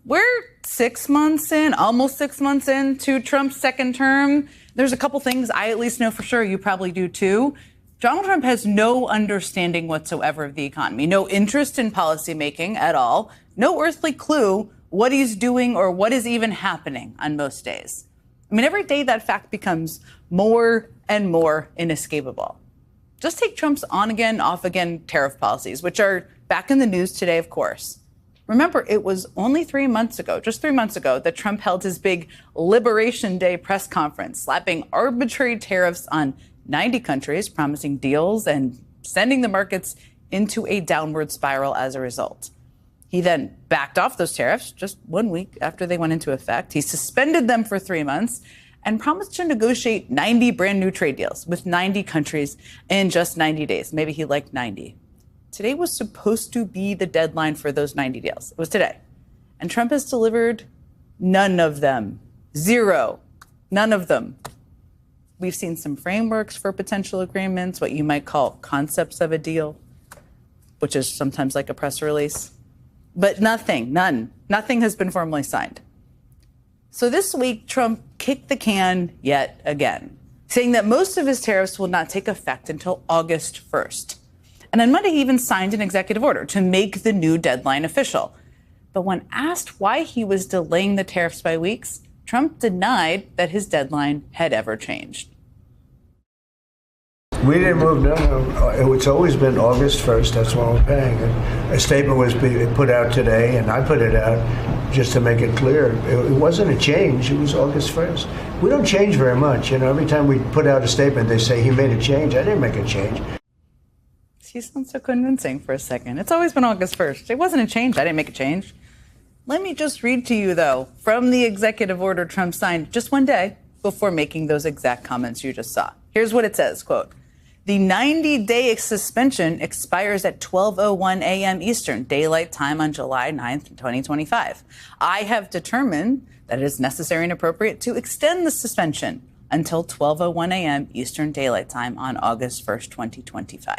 We're 6 months in, almost 6 months into Trump's second term. There's a couple things I at least know for sure. You probably do too. Donald Trump has no understanding whatsoever of the economy, no interest in policymaking at all, no earthly clue what he's doing or what is even happening on most days. I mean, every day that fact becomes more and more inescapable. Just take Trump's on again, off again tariff policies, which are back in the news today, of course. Remember, it was only 3 months ago, just 3 months ago, that Trump held his big Liberation Day press conference, slapping arbitrary tariffs on 90 countries, promising deals and sending the markets into a downward spiral as a result. He then backed off those tariffs just 1 week after they went into effect. He suspended them for 3 months and promised to negotiate 90 brand new trade deals with 90 countries in just 90 days. Maybe he liked 90. Today was supposed to be the deadline for those 90 deals. It was today. And Trump has delivered none of them. Zero. None of them. We've seen some frameworks for potential agreements, what you might call concepts of a deal, which is sometimes like a press release. But nothing has been formally signed. So this week, Trump kicked the can yet again, saying that most of his tariffs will not take effect until August 1st. And on Monday, he even signed an executive order to make the new deadline official. But when asked why he was delaying the tariffs by weeks, Trump denied that his deadline had ever changed. We didn't move, no. It's always been August 1st. That's when we're paying. And a statement was put out today, and I put it out just to make it clear. It wasn't a change. It was August 1st. We don't change very much. You know, every time we put out a statement, they say he made a change. I didn't make a change. He sounds so convincing for a second. It's always been August 1st. It wasn't a change. I didn't make a change. Let me just read to you, though, from the executive order Trump signed just one day before making those exact comments you just saw. Here's what it says, quote, "The 90-day suspension expires at 12:01 a.m. Eastern Daylight Time on July 9th, 2025. I have determined that it is necessary and appropriate to extend the suspension until 12:01 a.m. Eastern Daylight Time on August 1st, 2025.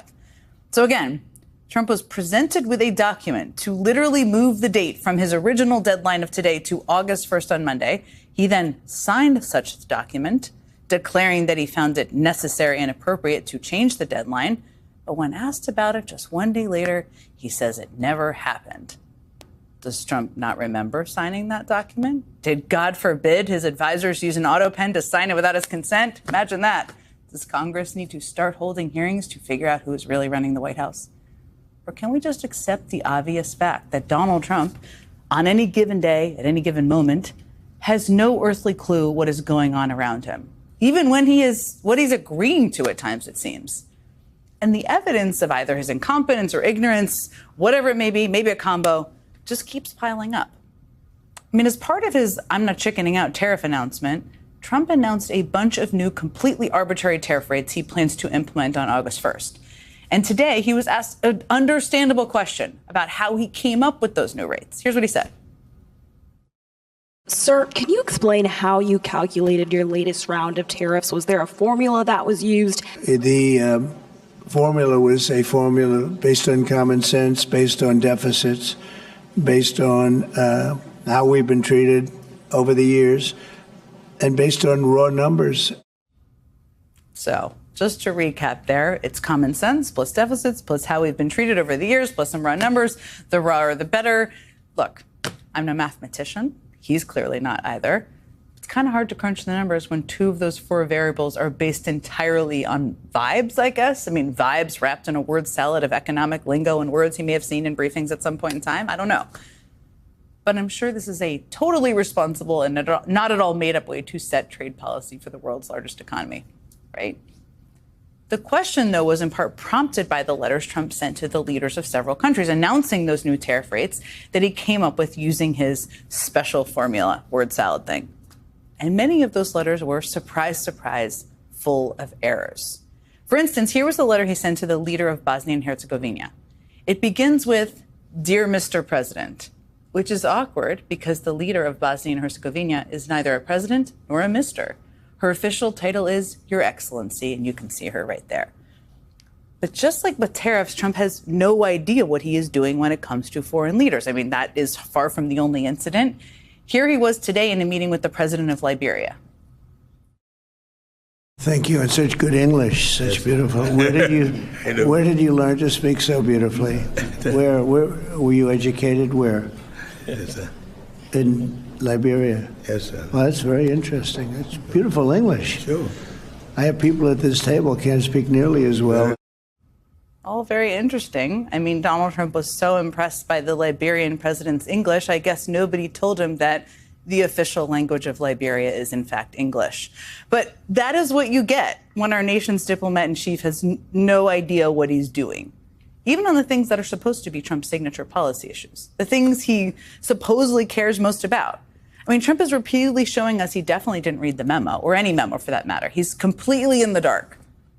So again, Trump was presented with a document to literally move the date from his original deadline of today to August 1st on Monday. He then signed such document, declaring that he found it necessary and appropriate to change the deadline. But when asked about it just 1 day later, he says it never happened. Does Trump not remember signing that document? Did, God forbid, his advisors use an auto pen to sign it without his consent? Imagine that. Does Congress need to start holding hearings to figure out who is really running the White House? Or can we just accept the obvious fact that Donald Trump, on any given day, at any given moment, has no earthly clue what is going on around him, even when what he's agreeing to at times, it seems. And the evidence of either his incompetence or ignorance, whatever it may be, maybe a combo, just keeps piling up. I mean, as part of his I'm not chickening out tariff announcement, Trump announced a bunch of new completely arbitrary tariff rates he plans to implement on August 1st. And today he was asked an understandable question about how he came up with those new rates. Here's what he said. Sir, can you explain how you calculated your latest round of tariffs? Was there a formula that was used? The formula was a formula based on common sense, based on deficits, based on how we've been treated over the years, and based on raw numbers. So just to recap there, it's common sense plus deficits plus how we've been treated over the years plus some raw numbers. The rawer, the better. Look, I'm no mathematician. He's clearly not either. It's kind of hard to crunch the numbers when two of those four variables are based entirely on vibes, I guess. I mean, vibes wrapped in a word salad of economic lingo and words he may have seen in briefings at some point in time. I don't know. But I'm sure this is a totally responsible and not at all made up way to set trade policy for the world's largest economy, right? The question, though, was in part prompted by the letters Trump sent to the leaders of several countries announcing those new tariff rates that he came up with using his special formula, word salad thing. And many of those letters were, surprise, surprise, full of errors. For instance, here was the letter he sent to the leader of Bosnia and Herzegovina. It begins with, "Dear Mr. President," which is awkward because the leader of Bosnia and Herzegovina is neither a president nor a mister. Her official title is Your Excellency, and you can see her right there. But just like with tariffs, Trump has no idea what he is doing when it comes to foreign leaders. I mean, that is far from the only incident. Here he was today in a meeting with the president of Liberia. Thank you, and such good English, such beautiful. Where did you learn to speak so beautifully? Where were you educated? Where? Yes, sir. In Liberia. Yes, sir. Well, that's very interesting. That's beautiful English. Sure. I have people at this table can't speak nearly as well. All very interesting. I mean, Donald Trump was so impressed by the Liberian president's English, I guess nobody told him that the official language of Liberia is, in fact, English. But that is what you get when our nation's diplomat-in-chief has no idea what he's doing, even on the things that are supposed to be Trump's signature policy issues, the things he supposedly cares most about. I mean, Trump is repeatedly showing us he definitely didn't read the memo, or any memo for that matter. He's completely in the dark,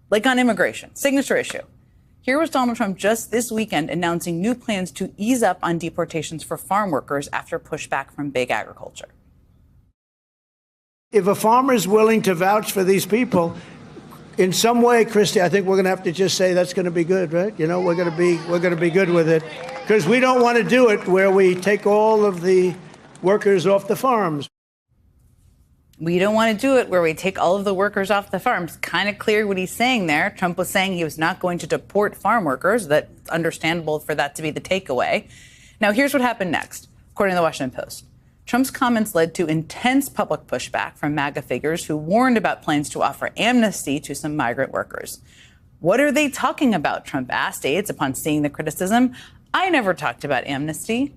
like on immigration, signature issue. Here was Donald Trump just this weekend announcing new plans to ease up on deportations for farm workers after pushback from big agriculture. If a farmer is willing to vouch for these people, in some way, Christy, I think we're going to have to just say that's going to be good, right? You know, we're going to be good with it, because we don't want to do it where we take all of the workers off the farms. We don't want to do it where we take all of the workers off the farms. Kind of clear what he's saying there. Trump was saying he was not going to deport farm workers. That's understandable for that to be the takeaway. Now, here's what happened next. According to the Washington Post, Trump's comments led to intense public pushback from MAGA figures who warned about plans to offer amnesty to some migrant workers. What are they talking about? Trump asked aides upon seeing the criticism. I never talked about amnesty.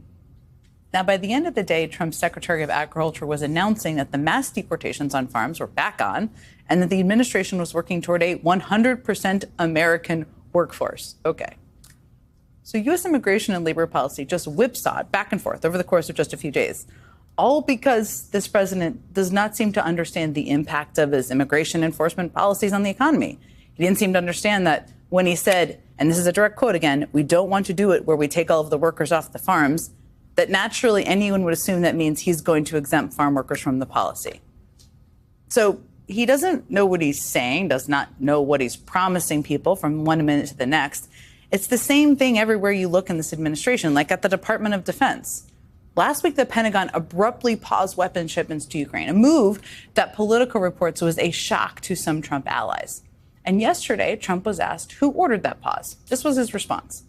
Now, by the end of the day, Trump's Secretary of Agriculture was announcing that the mass deportations on farms were back on and that the administration was working toward a 100% American workforce. Okay. So U.S. immigration and labor policy just whipsawed back and forth over the course of just a few days, all because this president does not seem to understand the impact of his immigration enforcement policies on the economy. He didn't seem to understand that when he said, and this is a direct quote again, we don't want to do it where we take all of the workers off the farms, that naturally anyone would assume that means he's going to exempt farm workers from the policy. So he doesn't know what he's saying, does not know what he's promising people from one minute to the next. It's the same thing everywhere you look in this administration, like at the Department of Defense. Last week, the Pentagon abruptly paused weapons shipments to Ukraine, a move that Politico reports was a shock to some Trump allies. And yesterday, Trump was asked who ordered that pause. This was his response.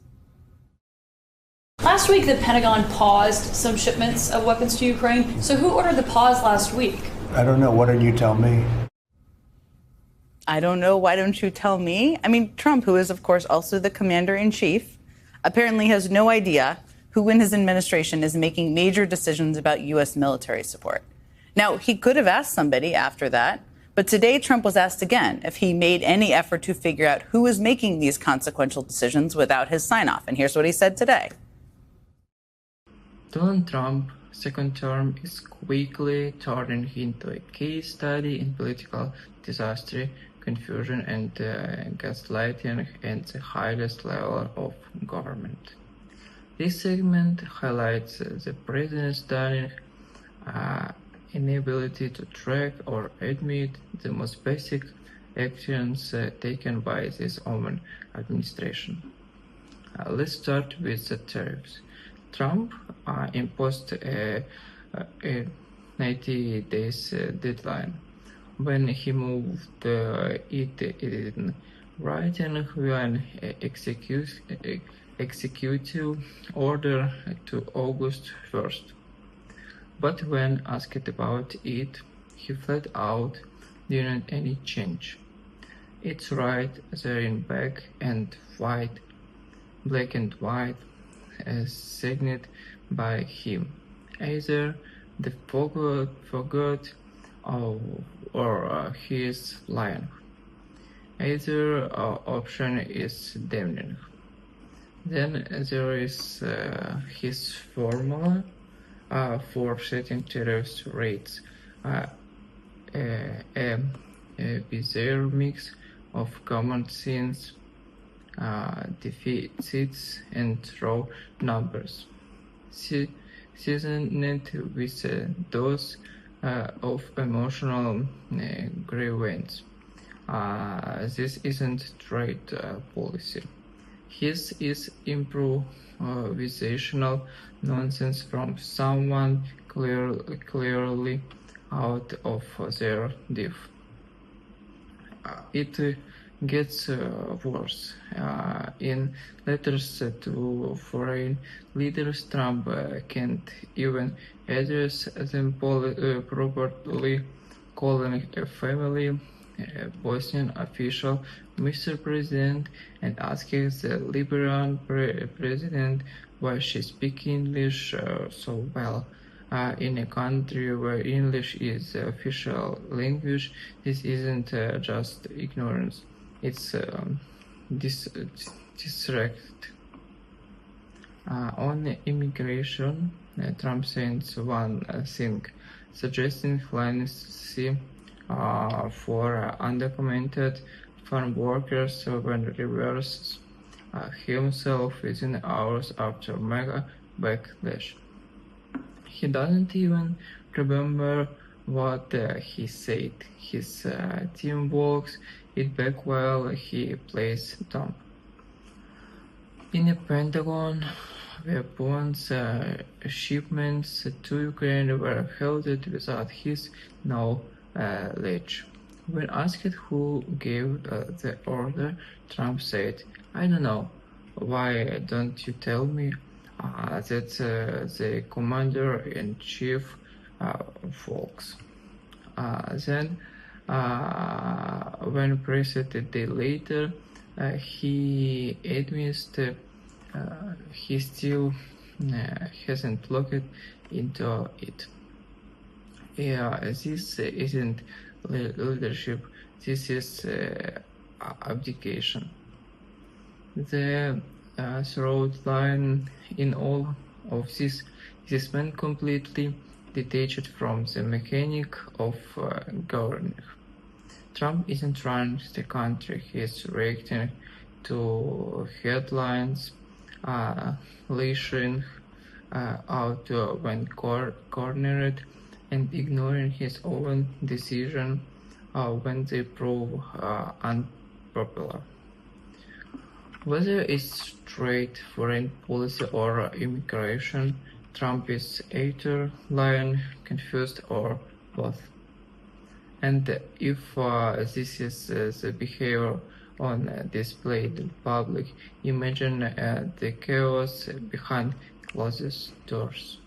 Last week, the Pentagon paused some shipments of weapons to Ukraine. So who ordered the pause last week? I don't know. Why don't you tell me? I don't know. Why don't you tell me? I mean, Trump, who is, of course, also the commander-in-chief, apparently has no idea who in his administration is making major decisions about U.S. military support. Now, he could have asked somebody after that, but today Trump was asked again if he made any effort to figure out who is making these consequential decisions without his sign-off. And here's what he said today. Donald Trump's second term is quickly turning into a case study in political disaster, confusion, and gaslighting at the highest level of government. This segment highlights the president's stunning inability to track or admit the most basic actions taken by this Obama administration. Let's start with the tariffs. Trump imposed a 90 days deadline. When he moved it in writing via an executive order to August 1st. But when asked about it, he flat out denied any change. It's right there in black and white, signed by him. Either the forgot or he is lying. Either option is damning. Then there is his formula for setting tariffs rates, a bizarre mix of common sense, deficits, and raw numbers, seasoned with a dose of emotional grievance. This isn't trade policy. His is improvisational nonsense from someone clearly out of their depth. It gets worse. In letters to foreign leaders, Trump can't even address them properly, calling a family Bosnian official Mr. President and asking the Liberian president why she speaks English so well. In a country where English is the official language, this isn't just ignorance, it's disrespect. On immigration, Trump says one thing, suggesting clemency for undocumented farm workers when reverses himself within hours after mega backlash. He doesn't even remember what he said. His team walks it back while he plays dumb. In the Pentagon, weapons shipments to Ukraine were halted without his knowledge. When asked who gave the order, Trump said, "I don't know. Why don't you tell me?" That the commander-in-chief folks. Then, when pressed a day later, he admits he still hasn't looked into it. This isn't leadership, this is abdication. The through line in all of this is man completely detached from the mechanic of governing. Trump isn't running the country, he's reacting to headlines, lashing out when cornered, and ignoring his own decision when they prove unpopular. Whether it's trade, foreign policy, or immigration, Trump is either lying, confused, or both. And if this is the behavior on display in public, imagine the chaos behind closed doors.